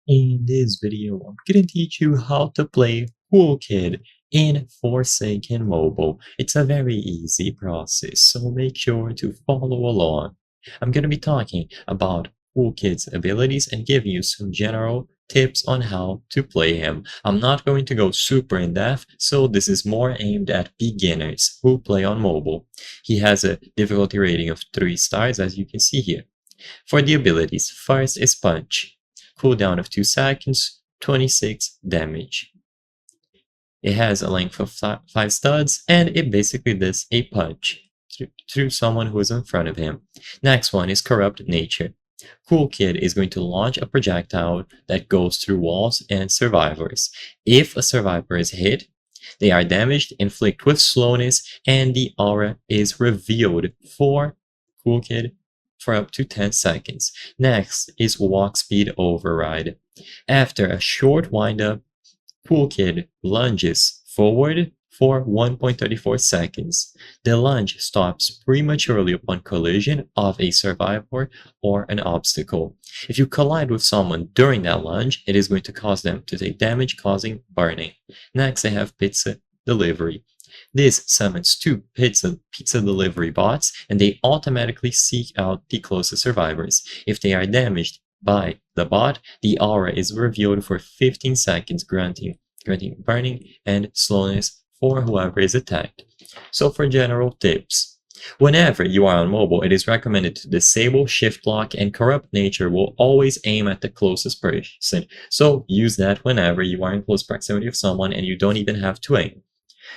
In this video, I'm going to teach you how to play Cool Kid in Forsaken Mobile. It's a very easy process, so make sure to follow along. I'm going to be talking about Cool Kid's abilities and give you some general tips on how to play him. I'm not going to go super in depth, so this is more aimed at beginners who play on mobile. He has a difficulty rating of 3 stars, as you can see here. For the abilities, first is Punch. Cooldown of 2 seconds, 26 damage. It has a length of 5 studs, and it basically does a punch through someone who is in front of him. Next one is Corrupt Nature. Cool Kid is going to launch a projectile that goes through walls and survivors. If a survivor is hit, they are damaged, inflict with slowness, and the aura is revealed for Cool Kid for up to 10 seconds. Next is Walk Speed Override. After a short windup, Cool Kid lunges forward for 1.34 seconds. The lunge stops prematurely upon collision of a survivor or an obstacle. If you collide with someone during that lunge, it is going to cause them to take damage, causing burning. Next, I have Pizza Delivery. This summons 2 pizza delivery bots, and they automatically seek out the closest survivors. If they are damaged by the bot, the aura is revealed for 15 seconds, granting burning and slowness for whoever is attacked. So for general tips, whenever you are on mobile, it is recommended to disable shift lock, and Corrupt Nature will always aim at the closest person. So use that whenever you are in close proximity of someone and you don't even have to aim.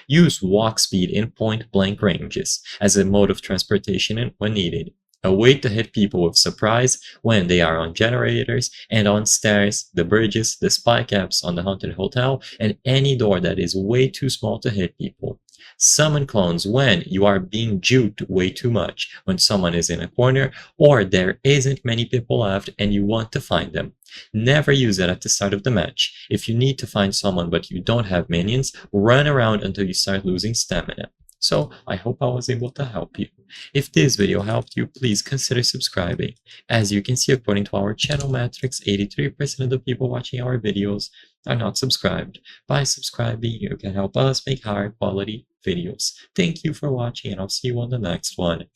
Use walk speed in point-blank ranges as a mode of transportation when needed. A way to hit people with surprise when they are on generators and on stairs, the bridges, the spy caps on the haunted hotel, and any door that is way too small to hit people. Summon clones when you are being juked way too much, when someone is in a corner or there isn't many people left and you want to find them. Never use it at the start of the match. If you need to find someone but you don't have minions, run around until you start losing stamina. So I hope I was able to help you. If this video helped you, please consider subscribing. As you can see, according to our channel metrics, 83% of the people watching our videos are not subscribed. By subscribing, you can help us make higher quality videos. Thank you for watching, and I'll see you on the next one.